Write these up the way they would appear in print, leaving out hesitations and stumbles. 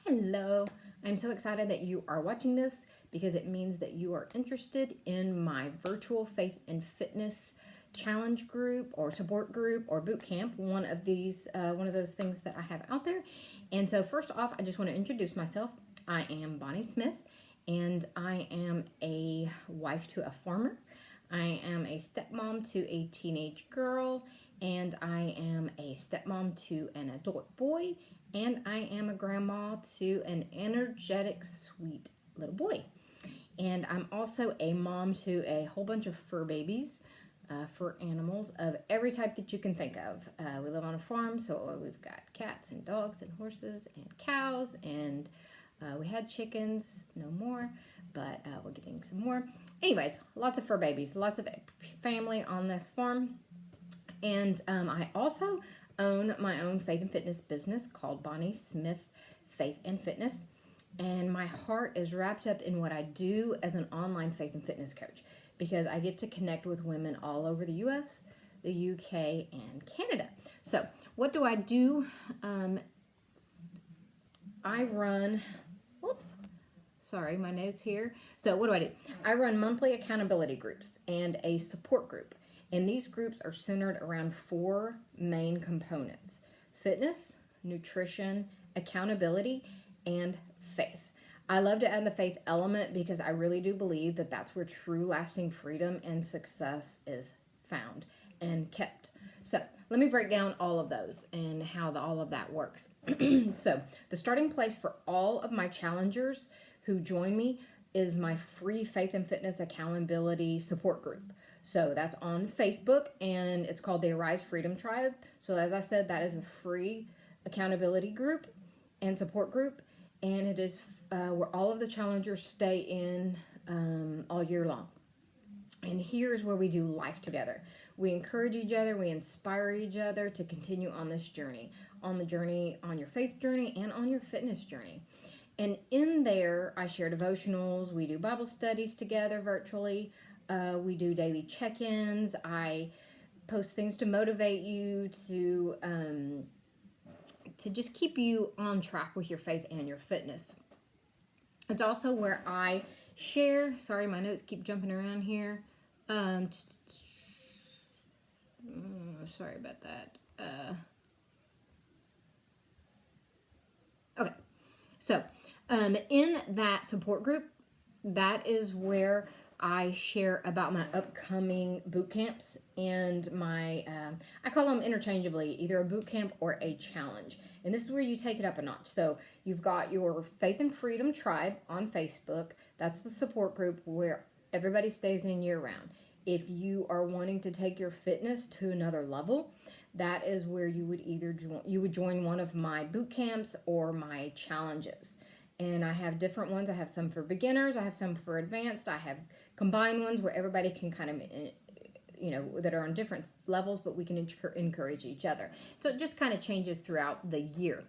Hello. I'm so excited that you are watching this because it means that you are interested in my virtual faith and fitness challenge group or support group or boot camp, one of those things that I have out there. And so first off, I just want to introduce myself. I am Bonnie Smith and I am a wife to a farmer. I am a stepmom to a teenage girl, and I am a stepmom to an adult boy, and I am a grandma to an energetic, sweet little boy. And I'm also a mom to a whole bunch of fur babies, fur animals of every type that you can think of. We live on a farm, so we've got cats and dogs and horses and cows, and we had chickens, no more, but we're getting some more. Anyways, lots of fur babies, lots of family on this farm. And I also own my own faith and fitness business called Bonnie Smith Faith and Fitness. And my heart is wrapped up in what I do as an online faith and fitness coach because I get to connect with women all over the US, the UK, and Canada. So, what do I do? I run, whoops, sorry, my notes here. So, what do? I run monthly accountability groups and a support group. And these groups are centered around four main components: fitness, nutrition, accountability, and faith. I love to add the faith element because I really do believe that that's where true lasting freedom and success is found and kept. So let me break down all of those and how all of that works. So the starting place for all of my challengers who join me is my free faith and fitness accountability support group. So that's on Facebook and it's called the Arise Freedom Tribe. So as I said, that is the free accountability group and support group. And it is where all of the challengers stay in all year long. And here's where we do life together. We encourage each other, we inspire each other to continue on this journey, on your faith journey and on your fitness journey. And in there, I share devotionals, we do Bible studies together virtually, we do daily check-ins, I post things to motivate you, to just keep you on track with your faith and your fitness. It's also where I share, sorry, my notes keep jumping around here. Sorry about that. Okay, so in that support group, that is where I share about my upcoming boot camps and my, I call them interchangeably, either a boot camp or a challenge. And this is where you take it up a notch. So you've got your Faith and Freedom Tribe on Facebook. That's the support group where everybody stays in year round. If you are wanting to take your fitness to another level, that is where you would either join one of my boot camps or my challenges. And I have different ones. I have some for beginners. I have some for advanced. I have combined ones where everybody can kind of, that are on different levels, but we can encourage each other. So it just kind of changes throughout the year.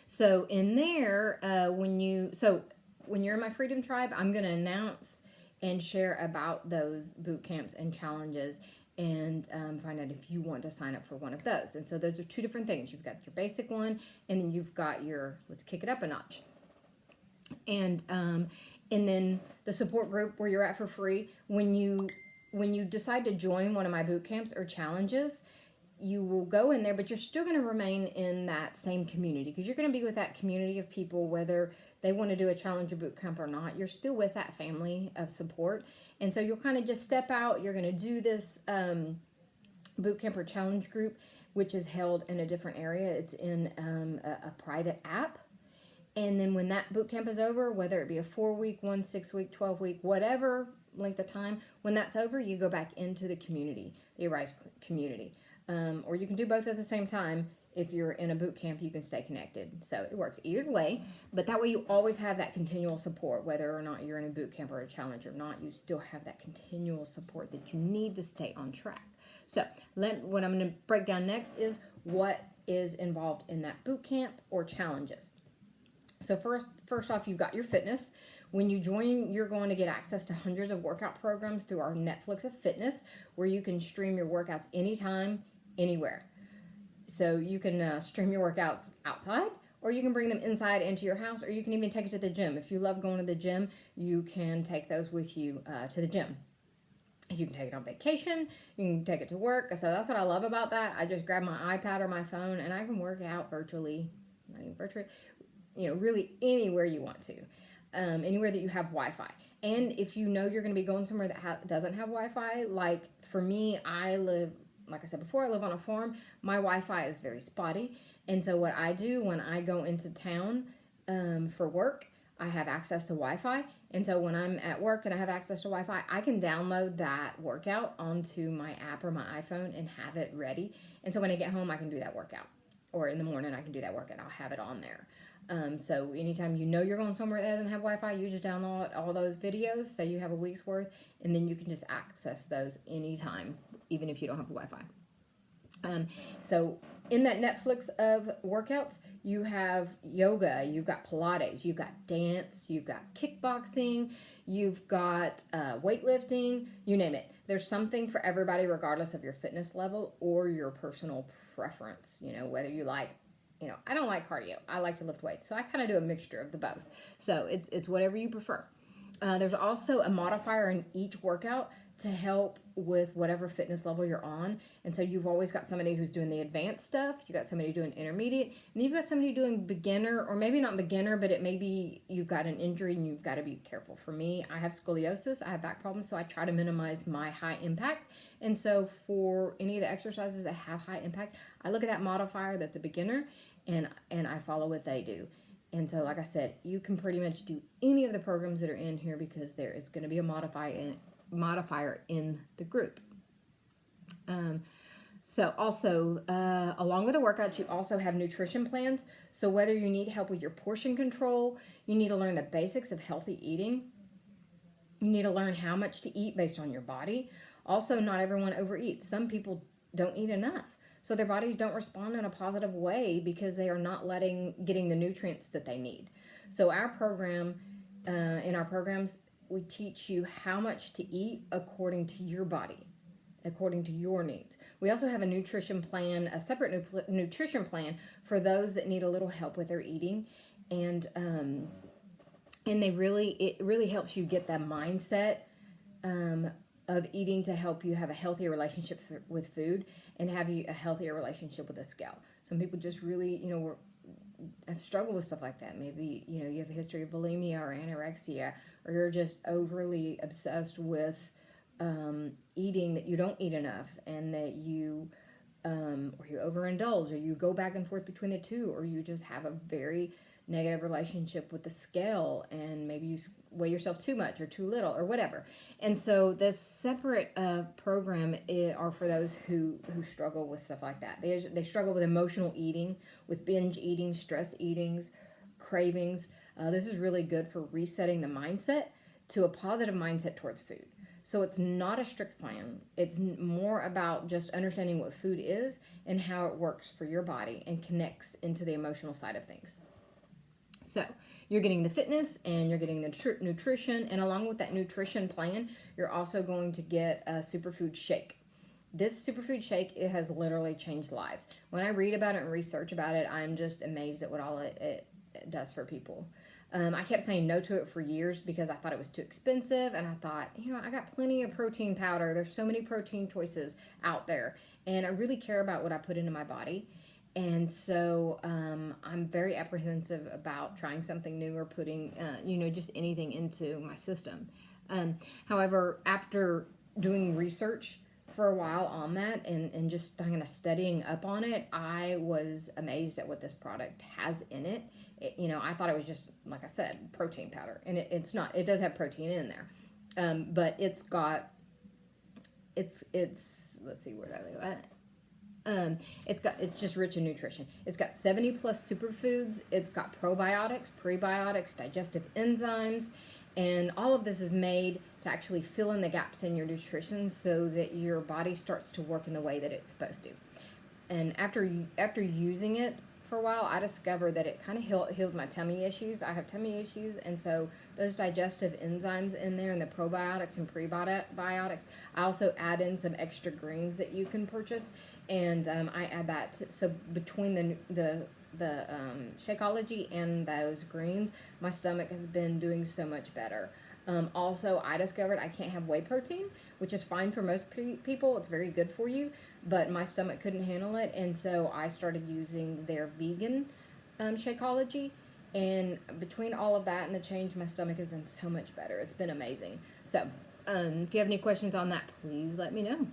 So in there, when you're in my Freedom Tribe, I'm going to announce and share about those boot camps and challenges and find out if you want to sign up for one of those. And so those are two different things. You've got your basic one, and then you've got your, let's kick it up a notch. And then the support group where you're at for free. When you decide to join one of my boot camps or challenges, you will go in there, but you're still going to remain in that same community because you're going to be with that community of people, whether they want to do a challenge or boot camp or not. You're still with that family of support. And so you'll kind of just step out. You're going to do this boot camp or challenge group, which is held in a different area. It's in a private app. And then when that boot camp is over, whether it be a 4-week, 1 6-week, 12-week, whatever length of time, when that's over, you go back into the community, the Arise community. Or you can do both at the same time. If you're in a boot camp, you can stay connected. So it works either way, but that way you always have that continual support, whether or not you're in a boot camp or a challenge or not, you still have that continual support that you need to stay on track. So what I'm going to break down next is what is involved in that boot camp or challenges. So first off, you've got your fitness. When you join, you're going to get access to hundreds of workout programs through our Netflix of Fitness, where you can stream your workouts anytime, anywhere. So you can stream your workouts outside, or you can bring them inside into your house, or you can even take it to the gym. If you love going to the gym, you can take those with you to the gym. You can take it on vacation. You can take it to work. So that's what I love about that. I just grab my iPad or my phone, and I can work out virtually, not even virtually, really anywhere you want to, anywhere that you have Wi-Fi. And if you know you're going to be going somewhere that doesn't have Wi-Fi, like for me, like I said before, I live on a farm. My Wi-Fi is very spotty. And so what I do when I go into town for work, I have access to Wi-Fi. And so when I'm at work and I have access to Wi-Fi, I can download that workout onto my app or my iPhone and have it ready. And so when I get home, I can do that workout. Or in the morning, I can do that workout. I'll have it on there. So anytime you know you're going somewhere that doesn't have Wi-Fi, you just download all those videos, say you have a week's worth, and then you can just access those anytime, even if you don't have Wi-Fi. So in that Netflix of workouts, you have yoga, you've got Pilates, you've got dance, you've got kickboxing, you've got weightlifting, you name it. There's something for everybody, regardless of your fitness level or your personal preference. Whether you like, I don't like cardio. I like to lift weights. So I kind of do a mixture of the both. So it's whatever you prefer. There's also a modifier in each workout to help with whatever fitness level you're on. And so you've always got somebody who's doing the advanced stuff. You got somebody doing intermediate, and you've got somebody doing beginner, or maybe not beginner, but it may be you've got an injury and you've got to be careful. For me, I have scoliosis, I have back problems, so I try to minimize my high impact. And so for any of the exercises that have high impact, I look at that modifier that's a beginner, and I follow what they do. And so, like I said, you can pretty much do any of the programs that are in here because there is going to be a modifier in the group. So also, along with the workouts, you also have nutrition plans. So whether you need help with your portion control, you need to learn the basics of healthy eating. You need to learn how much to eat based on your body. Also, not everyone overeats. Some people don't eat enough. So their bodies don't respond in a positive way because they are not getting the nutrients that they need. So our program, in our programs, we teach you how much to eat according to your body, according to your needs. We also have a nutrition plan, a separate nutrition plan for those that need a little help with their eating. And it really helps you get that mindset of eating to help you have a healthier relationship with food and have you a healthier relationship with the scale. Some people just really, have struggled with stuff like that. Maybe, you have a history of bulimia or anorexia, or you're just overly obsessed with eating that you don't eat enough, and that you or you overindulge, or you go back and forth between the two, or you just have a very negative relationship with the scale, and maybe you weigh yourself too much or too little or whatever. And so this separate program are for those who struggle with stuff like that. They struggle with emotional eating, with binge eating, stress eatings, cravings. This is really good for resetting the mindset to a positive mindset towards food. So it's not a strict plan. It's more about just understanding what food is and how it works for your body and connects into the emotional side of things. So you're getting the fitness and you're getting the nutrition, and along with that nutrition plan, you're also going to get a superfood shake. This superfood shake, it has literally changed lives. When I read about it and research about it, I'm just amazed at what all it does for people. I kept saying no to it for years because I thought it was too expensive, and I thought, I got plenty of protein powder. There's so many protein choices out there, and I really care about what I put into my body. And so I'm very apprehensive about trying something new or putting, just anything into my system. However, after doing research for a while on that and just kind of studying up on it, I was amazed at what this product has in it. I thought it was just, like I said, protein powder. And it's not. It does have protein in there. But it's let's see, where did I leave that? It's just rich in nutrition. It's got 70 plus superfoods. It's got probiotics, prebiotics, digestive enzymes, and all of this is made to actually fill in the gaps in your nutrition so that your body starts to work in the way that it's supposed to. And after using it for a while, I discovered that it kind of healed my tummy issues. I have tummy issues, and so those digestive enzymes in there and the probiotics and prebiotics, I also add in some extra greens that you can purchase, and I add that. So between the Shakeology and those greens, my stomach has been doing so much better. Also, I discovered I can't have whey protein, which is fine for most people. It's very good for you, but my stomach couldn't handle it, and so I started using their vegan Shakeology. And between all of that and the change, my stomach has done so much better. It's been amazing. So, if you have any questions on that, please let me know.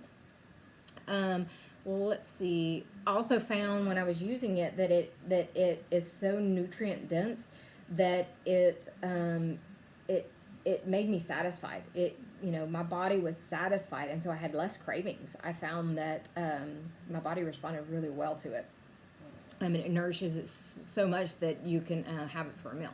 Well, let's see. I also found when I was using it that it is so nutrient dense that it made me satisfied. My body was satisfied, and so I had less cravings. I found that my body responded really well to it. I mean, it nourishes it so much that you can have it for a meal.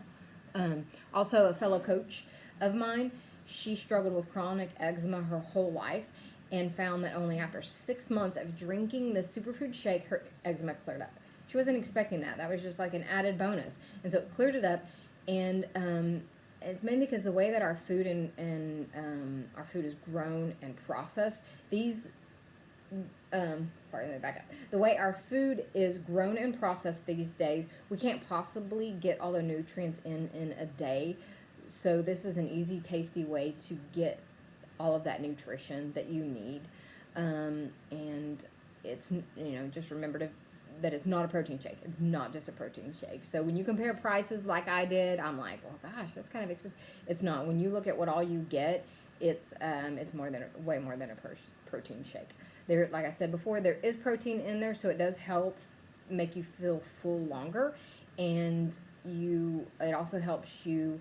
Also, a fellow coach of mine, she struggled with chronic eczema her whole life and found that only after 6 months of drinking the superfood shake, her eczema cleared up. She wasn't expecting that. That was just like an added bonus. And so it cleared it up. And it's mainly because the way that our food and our food is grown and processed, let me back up. The way our food is grown and processed these days, we can't possibly get all the nutrients in a day. So this is an easy, tasty way to get all of that nutrition that you need. And it's, just remember that it's not a protein shake. It's not just a protein shake. So when you compare prices like I did, I'm like, well, gosh, that's kind of expensive. It's not. When you look at what all you get, it's way more than a protein shake. There, like I said before, there is protein in there, so it does help make you feel full longer, and it also helps you.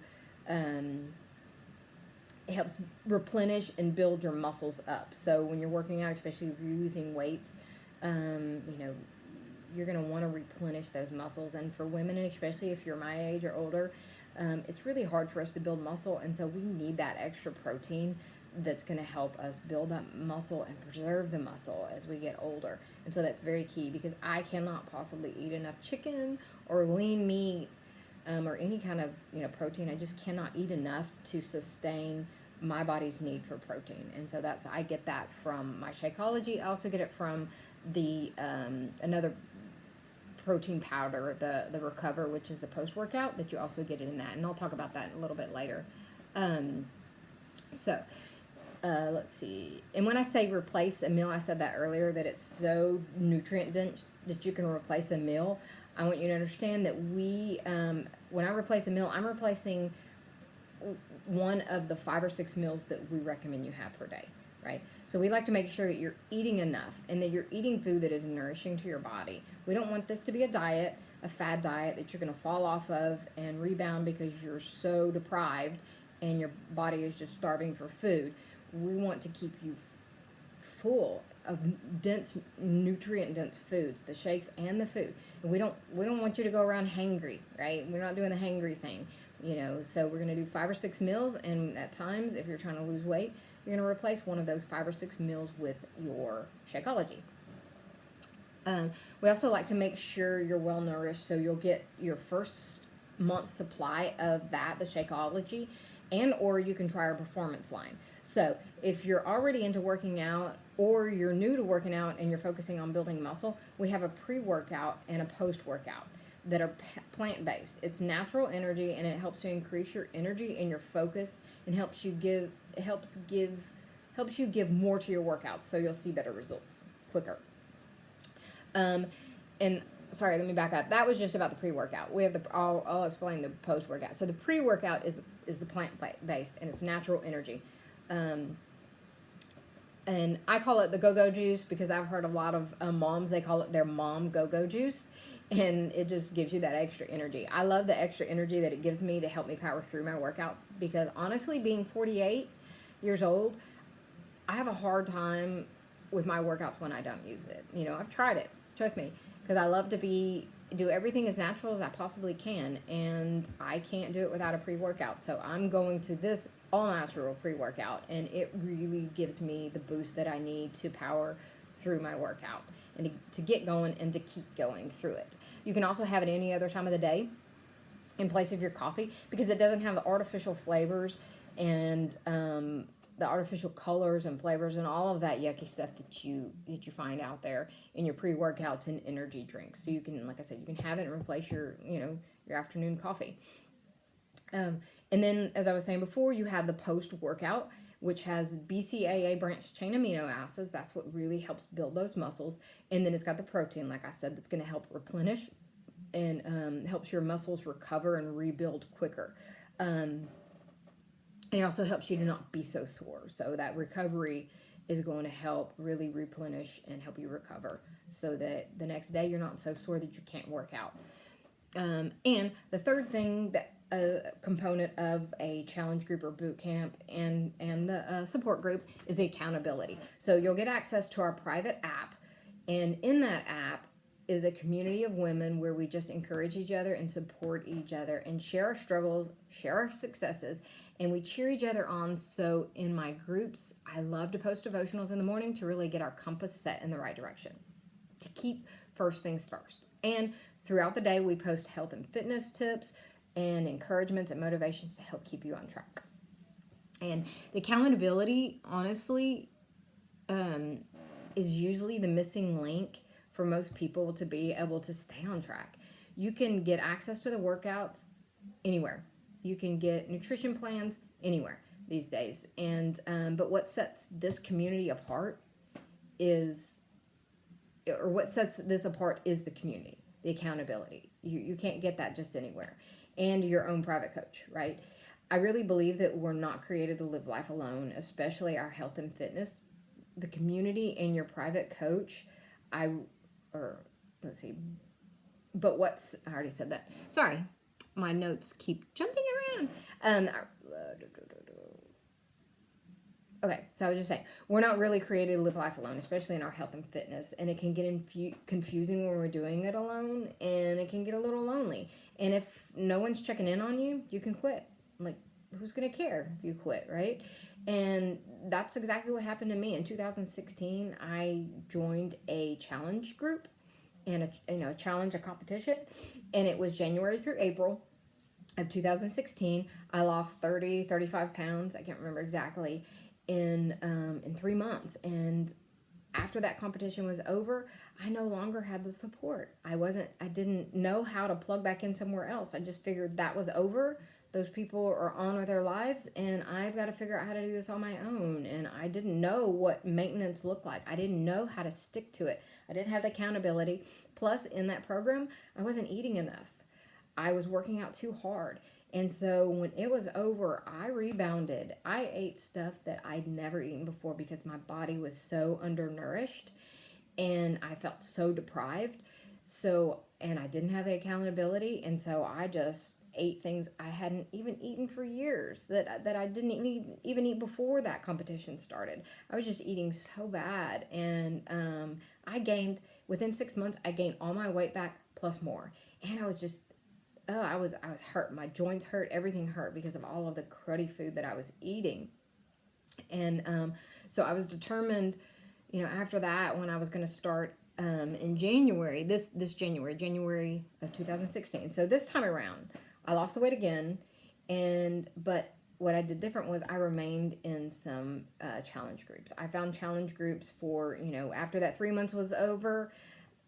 It helps replenish and build your muscles up. So when you're working out, especially if you're using weights, you're going to want to replenish those muscles. And for women, and especially if you're my age or older, it's really hard for us to build muscle, and so we need that extra protein that's going to help us build that muscle and preserve the muscle as we get older. And so that's very key, because I cannot possibly eat enough chicken or lean meat or any kind of protein. I just cannot eat enough to sustain my body's need for protein. And so I get that from my Shakeology. I also get it from the another protein powder, the Recover, which is the post-workout, that you also get it in that. And I'll talk about that a little bit later. Let's see. And when I say replace a meal, I said that earlier, that it's so nutrient dense that you can replace a meal. I want you to understand that when I replace a meal, I'm replacing one of the 5 or 6 meals that we recommend you have per day, right? So we like to make sure that you're eating enough and that you're eating food that is nourishing to your body. We don't want this to be a fad diet that you're going to fall off of and rebound because you're so deprived and your body is just starving for food. We want to keep you full of dense, nutrient-dense foods, the shakes and the food. And we don't want you to go around hangry, right? We're not doing the hangry thing, So we're going to do 5 or 6 meals, and at times, if you're trying to lose weight, you're going to replace one of those 5 or 6 meals with your Shakeology. We also like to make sure you're well nourished, so you'll get your first month's supply of the Shakeology, or you can try our performance line. So if you're already into working out, or you're new to working out and you're focusing on building muscle, we have a pre-workout and a post-workout that are plant-based. It's natural energy, and it helps to increase your energy and your focus, and helps you give more to your workouts, so you'll see better results quicker. And sorry, let me back up. That was just about the pre-workout. We have I'll explain the post-workout. So the pre-workout is the plant-based, and it's natural energy. And I call it the go-go juice because I've heard a lot of moms, they call it their mom go-go juice, and it just gives you that extra energy. I love the extra energy that it gives me to help me power through my workouts, because honestly, being 48 years old, I have a hard time with my workouts when I don't use it. I've tried it, trust me, because I love to do everything as natural as I possibly can, and I can't do it without a pre-workout. So I'm going to this all-natural pre-workout, and it really gives me the boost that I need to power through my workout and to get going and to keep going through it. You can also have it any other time of the day in place of your coffee, because it doesn't have the artificial flavors and the artificial colors and flavors and all of that yucky stuff that you find out there in your pre-workouts and energy drinks. So you can, like I said, you can have it and replace your your afternoon coffee. And then, as I was saying before, you have the post-workout, which has BCAA branched chain amino acids. That's what really helps build those muscles. And then it's got the protein, like I said, that's going to help replenish and helps your muscles recover and rebuild quicker. And it also helps you to not be so sore. So that recovery is going to help really replenish and help you recover so that the next day you're not so sore that you can't work out. And the third thing that a component of a challenge group or boot camp and the support group is the accountability. So you'll get access to our private app, and in that app is a community of women where we just encourage each other and support each other and share our struggles, share our successes, and we cheer each other on. So in my groups, I love to post devotionals in the morning to really get our compass set in the right direction, to keep first things first. And throughout the day, we post health and fitness tips and encouragements and motivations to help keep you on track. And the accountability, honestly, is usually the missing link for most people to be able to stay on track. You can get access to the workouts anywhere. You can get nutrition plans anywhere these days. And but what sets this community apart is, or what sets this apart is the community, the accountability. You can't get that just anywhere. And your own private coach, right? I really believe that we're not created to live life alone, especially our health and fitness. The community and your private coach, I already said that. Sorry, my notes keep jumping around. Okay, so I was just saying, we're not really created to live life alone, especially in our health and fitness. And it can get confusing when we're doing it alone, and it can get a little lonely. And if no one's checking in on you, you can quit. Like, who's going to care if you quit, right? And that's exactly what happened to me. In 2016, I joined a challenge group and a challenge, a competition. And it was January through April of 2016. I lost 35 pounds. I can't remember exactly. In 3 months. And after that competition was over, I no longer had the support. I didn't know how to plug back in somewhere else. I just figured that was over. Those people are on with their lives, and I've got to figure out how to do this on my own. And I didn't know what maintenance looked like. I didn't know how to stick to it. I didn't have the accountability. Plus, in that program, I wasn't eating enough. I was working out too hard. And so when it was over, I rebounded. I ate stuff that I'd never eaten before because my body was so undernourished and I felt so deprived. And I didn't have the accountability. And so I just ate things I hadn't even eaten for years that I didn't even eat before that competition started. I was just eating so bad. And within 6 months, I gained all my weight back plus more. And I was hurt. My joints hurt. Everything hurt because of all of the cruddy food that I was eating. And so I was determined, after that, when I was going to start in January, this January of 2016. So this time around, I lost the weight again. But what I did different was I remained in some challenge groups. I found challenge groups for, after that 3 months was over,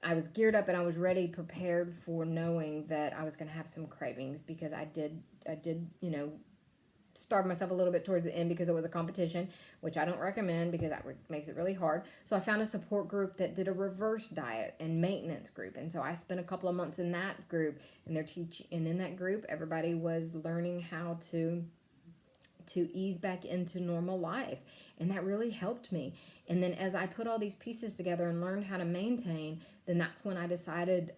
I was geared up and I was ready, prepared for knowing that I was going to have some cravings because I did, starve myself a little bit towards the end because it was a competition, which I don't recommend because that makes it really hard. So I found a support group that did a reverse diet and maintenance group. And so I spent a couple of months in that group, and in that group, everybody was learning how to ease back into normal life. And that really helped me. And then as I put all these pieces together and learned how to maintain, then that's when I decided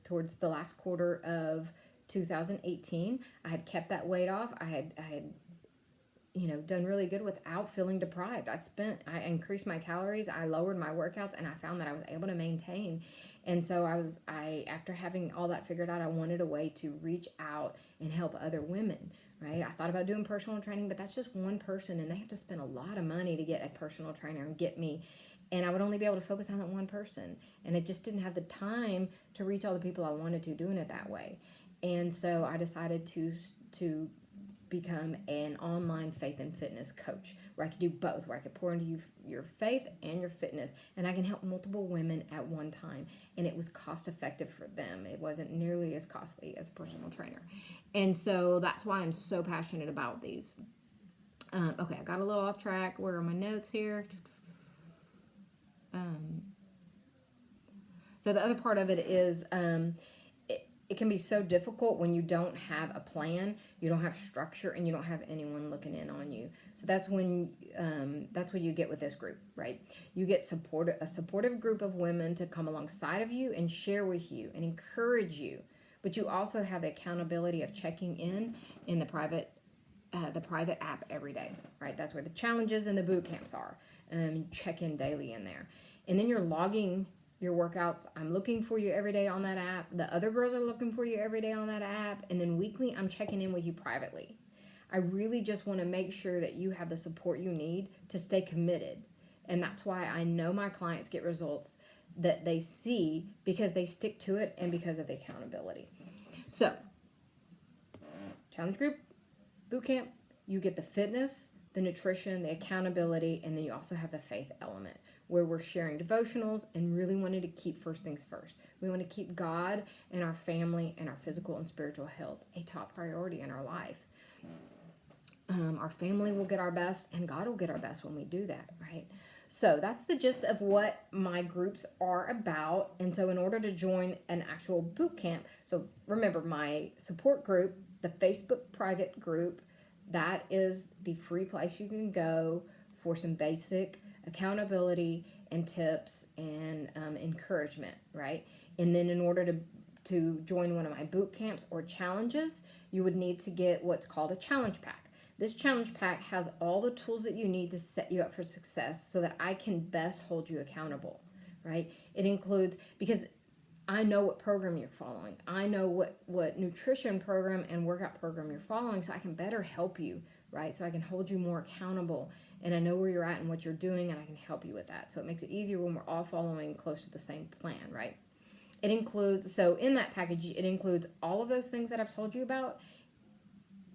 towards the last quarter of 2018, I had kept that weight off. I had done really good without feeling deprived. I increased my calories, I lowered my workouts, and I found that I was able to maintain. And so after having all that figured out, I wanted a way to reach out and help other women, right? I thought about doing personal training, but that's just one person, and they have to spend a lot of money to get a personal trainer and get me. And I would only be able to focus on that one person. And I just didn't have the time to reach all the people I wanted to doing it that way. And so I decided to become an online faith and fitness coach, where I could do both, where I could pour into you your faith and your fitness, and I can help multiple women at one time. And it was cost effective for them. It wasn't nearly as costly as a personal trainer. And so that's why I'm so passionate about these. Okay, I got a little off track. Where are my notes here? So the other part of it is it can be so difficult when you don't have a plan, you don't have structure, and you don't have anyone looking in on you. So that's when you get with this group, right? You get a supportive group of women to come alongside of you and share with you and encourage you. But you also have the accountability of checking in the private app every day, right? That's where the challenges and the boot camps are. Check in daily in there, and then you're logging your workouts. I'm looking for you every day on that app. The other girls are looking for you every day on that app. And then weekly, I'm checking in with you privately. I really just want to make sure that you have the support you need to stay committed. And that's why I know my clients get results that they see because they stick to it and because of the accountability. So, challenge group, boot camp, you get the fitness, the nutrition, the accountability, and then you also have the faith element, where we're sharing devotionals and really wanting to keep first things first. We want to keep God and our family and our physical and spiritual health a top priority in our life. Our family will get our best, and God will get our best when we do that, right? So that's the gist of what my groups are about. And so in order to join an actual boot camp, so remember my support group, the Facebook private group, that is the free place you can go for some basic accountability and tips and encouragement, right? And then in order to join one of my boot camps or challenges, you would need to get what's called a challenge pack. This challenge pack has all the tools that you need to set you up for success so that I can best hold you accountable, right? It includes, because I know what program you're following. I know what nutrition program and workout program you're following, so I can better help you, right? So I can hold you more accountable, and I know where you're at and what you're doing, and I can help you with that. So it makes it easier when we're all following close to the same plan, right? It includes, so in that package, it includes all of those things that I've told you about,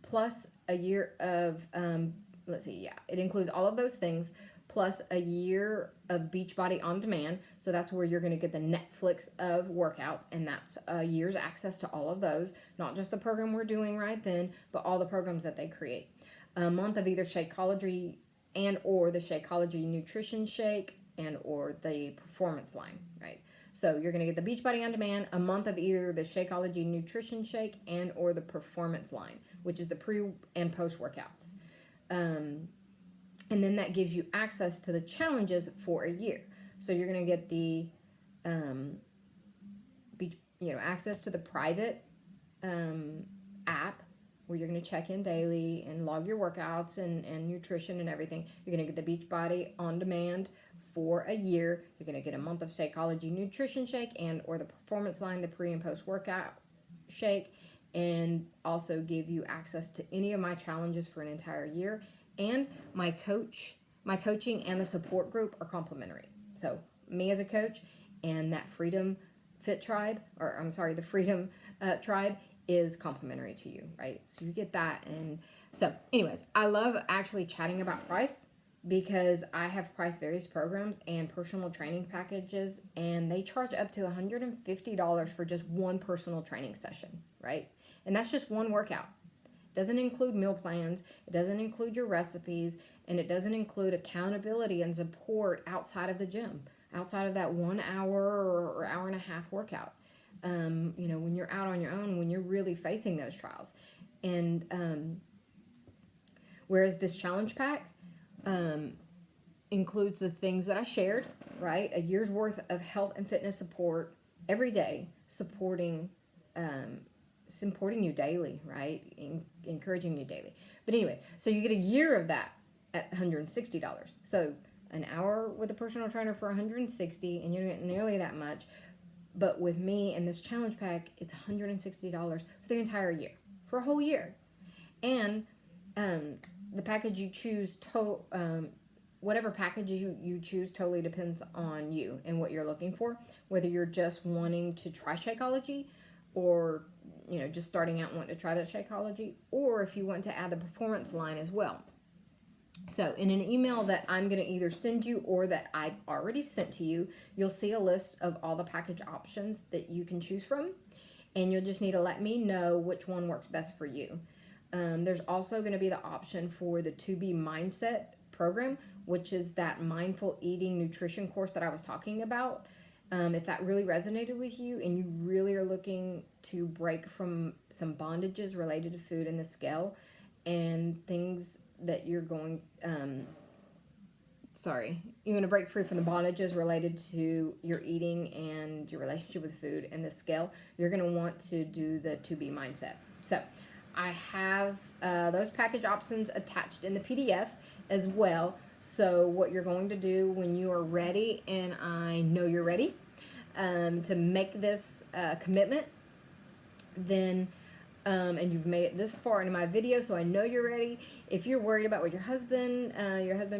plus a year of, it includes all of those things, plus a year of Beachbody On Demand. So that's where you're going to get the Netflix of workouts, and that's a year's access to all of those, not just the program we're doing right then, but all the programs that they create. A month of either Shakeology and or the Shakeology Nutrition Shake and or the Performance line, right? So you're going to get the Beachbody On Demand, a month of either the Shakeology Nutrition Shake and or the Performance line, which is the pre and post workouts. And then that gives you access to the challenges for a year. So you're going to get the access to the private app, where you're going to check in daily and log your workouts and nutrition and everything. You're going to get the Beachbody On Demand for a year. You're going to get a month of Shakeology Nutrition Shake and or the Performance line, the pre and post workout shake, and also give you access to any of my challenges for an entire year. And my coaching and the support group are complimentary. So me as a coach and that Freedom Fit Tribe, the Freedom Tribe is complimentary to you, right? So you get that. And so anyways, I love actually chatting about price, because I have priced various programs and personal training packages, and they charge up to $150 for just one personal training session, right? And that's just one workout. It doesn't include meal plans, it doesn't include your recipes, and it doesn't include accountability and support outside of the gym, outside of that 1 hour or hour and a half workout. When you're out on your own, when you're really facing those trials. And whereas this challenge pack includes the things that I shared, right? A year's worth of health and fitness support every day, supporting you daily, right? Encouraging you daily. But anyway, so you get a year of that at $160. So an hour with a personal trainer for $160, and you don't get nearly that much. But with me and this challenge pack, it's $160 for the entire year, for a whole year. And the package you choose, whatever package you choose totally depends on you and what you're looking for. Whether you're just wanting to try Shakeology, or just starting out and want to try the Shakeology, or if you want to add the performance line as well. So in an email that I'm going to either send you or that I've already sent to you, you'll see a list of all the package options that you can choose from. And you'll just need to let me know which one works best for you. There's also going to be the option for the 2B Mindset program, which is that mindful eating nutrition course that I was talking about. If that really resonated with you and you really are looking to break from some bondages related to food and the scale and things that you're going to break free from the bondages related to your eating and your relationship with food and the scale, you're going to want to do the 2B Mindset. So I have those package options attached in the PDF as well. So what you're going to do when you are ready, and I know you're ready to make this commitment, then and you've made it this far into my video, so I know you're ready. If you're worried about your husband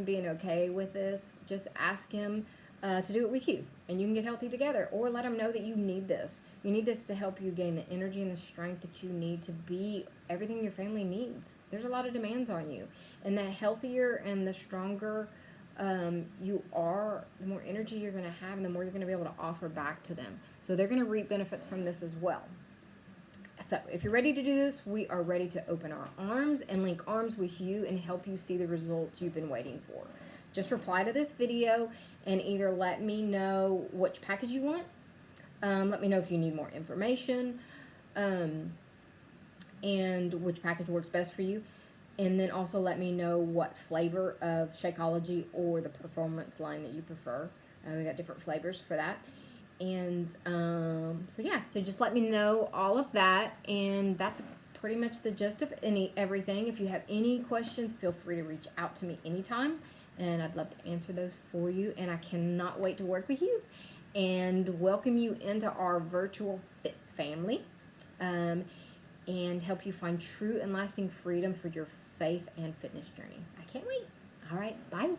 being okay with this, just ask him to do it with you, and you can get healthy together, or let him know that you need this. You need this to help you gain the energy and the strength that you need to be everything your family needs. There's a lot of demands on you, and the healthier and the stronger you are, the more energy you're going to have, and the more you're going to be able to offer back to them. So they're going to reap benefits from this as well. So if you're ready to do this, we are ready to open our arms and link arms with you and help you see the results you've been waiting for. Just reply to this video and either let me know which package you want. Let me know if you need more information and which package works best for you. And then also let me know what flavor of Shakeology or the performance line that you prefer. We got different flavors for that. And so just let me know all of that, and that's pretty much the gist of everything. If you have any questions, feel free to reach out to me anytime, and I'd love to answer those for you. And I cannot wait to work with you and welcome you into our virtual fit family, and help you find true and lasting freedom for your faith and fitness journey. I can't wait. All right, bye.